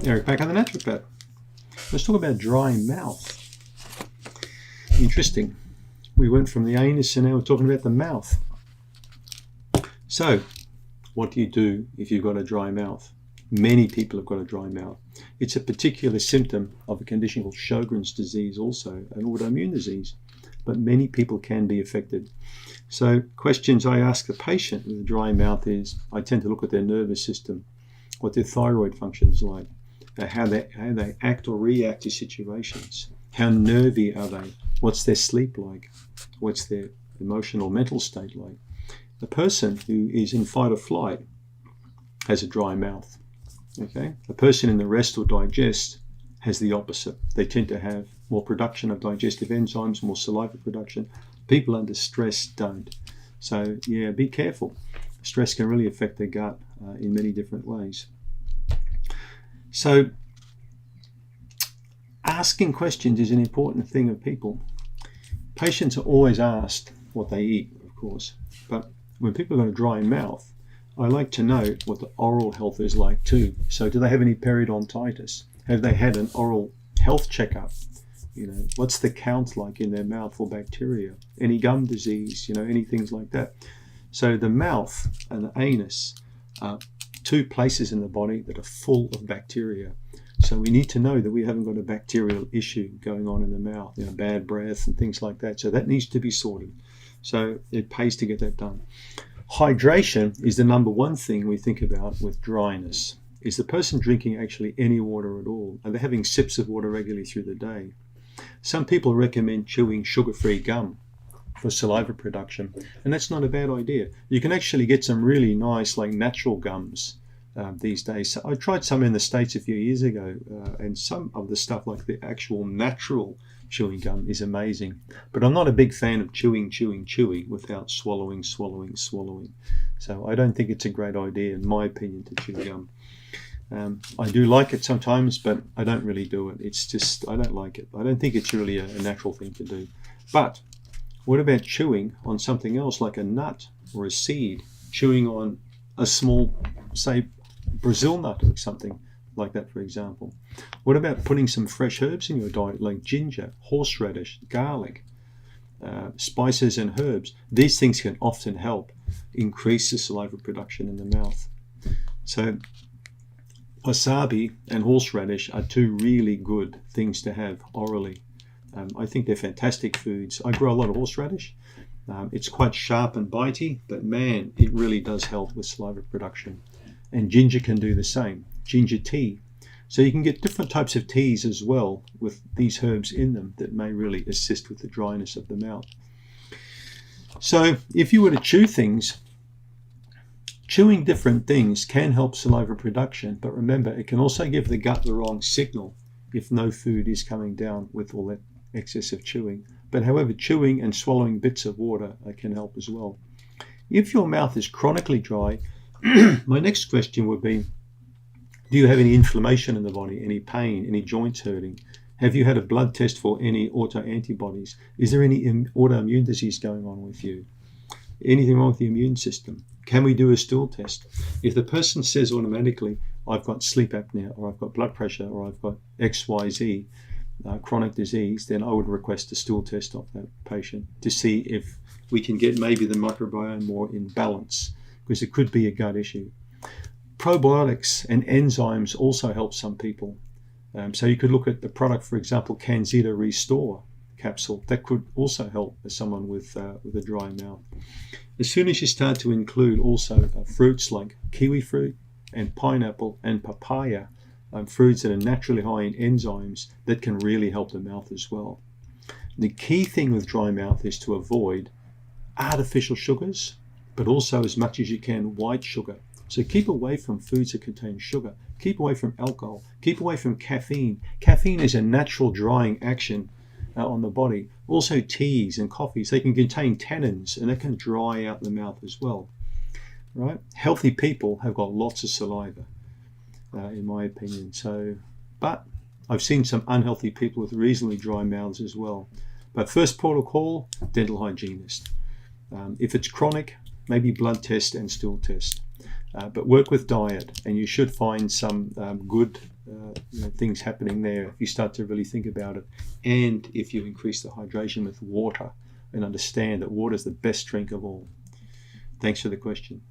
Eric Bakker, the naturopath. Let's talk about dry mouth. Interesting. We went from the anus and now we're talking about the mouth. So, what do you do if you've got a dry mouth? Many people have got a dry mouth. It's a particular symptom of a condition called Sjogren's disease, also an autoimmune disease, but many people can be affected. So questions I ask the patient with a dry mouth is, I tend to look at their nervous system, what their thyroid function is like, how they act or react to situations, how nervy are they, what's their sleep like, what's their emotional mental state like. The person who is in fight or flight has a dry mouth. Okay, a person in the rest or digest has the opposite. They tend to have more production of digestive enzymes, more saliva production. People under stress don't. So yeah, be careful. Stress can really affect the gut in many different ways. So asking questions is an important thing of people. Patients are always asked what they eat, of course, but when people have got a dry mouth, I like to know what the oral health is like too. So do they have any periodontitis? Have they had an oral health checkup? You know, what's the count like in their mouth for bacteria? Any gum disease, you know, any things like that. So the mouth and the anus are two places in the body that are full of bacteria. So we need to know that we haven't got a bacterial issue going on in the mouth, you know, bad breath and things like that. So that needs to be sorted. So it pays to get that done. Hydration is the number one thing we think about with dryness. Is the person drinking actually any water at all? Are they having sips of water regularly through the day? Some people recommend chewing sugar-free gum for saliva production, and that's not a bad idea. You can actually get some really nice, like natural gums these days. So I tried some in the States a few years ago, and some of the stuff like the actual natural chewing gum is amazing. But I'm not a big fan of chewing without swallowing. So I don't think it's a great idea, in my opinion, to chew gum. I do like it sometimes, but I don't really do it. It's just, I don't like it. I don't think it's really a natural thing to do. But what about chewing on something else like a nut or a seed? Chewing on a small, say, Brazil nut or something like that, for example. What about putting some fresh herbs in your diet like ginger, horseradish, garlic, spices and herbs? These things can often help increase the saliva production in the mouth. So wasabi and horseradish are two really good things to have orally. I think they're fantastic foods. I grow a lot of horseradish. It's quite sharp and bitey, but man, it really does help with saliva production. And ginger can do the same. Ginger tea. So you can get different types of teas as well with these herbs in them that may really assist with the dryness of the mouth. So if you were to chew things, chewing different things can help saliva production, but remember, it can also give the gut the wrong signal if no food is coming down with all that excessive chewing. But however, chewing and swallowing bits of water can help as well. If your mouth is chronically dry, my next question would be, do you have any inflammation in the body, any pain, any joints hurting? Have you had a blood test for any autoantibodies? Is there any autoimmune disease going on with you? Anything wrong with the immune system? Can we do a stool test? If the person says automatically, I've got sleep apnea, or I've got blood pressure, or I've got XYZ, chronic disease, then I would request a stool test of that patient to see if we can get maybe the microbiome more in balance, because it could be a gut issue. Probiotics and enzymes also help some people. So you could look at the product, for example, CanXida Restore capsule. That could also help someone with a dry mouth. As soon as you start to include also fruits like kiwi fruit and pineapple and papaya, fruits that are naturally high in enzymes, that can really help the mouth as well. The key thing with dry mouth is to avoid artificial sugars, but also as much as you can white sugar. So keep away from foods that contain sugar. Keep away from alcohol. Keep away from caffeine. Caffeine is a natural drying action on the body. Also teas and coffees, they can contain tannins and they can dry out the mouth as well. Right? Healthy people have got lots of saliva, in my opinion. But I've seen some unhealthy people with reasonably dry mouths as well. But first protocol, dental hygienist. If it's chronic, maybe blood test and stool test. But work with diet, and you should find some good things happening there if you start to really think about it. And if you increase the hydration with water and understand that water is the best drink of all. Thanks for the question.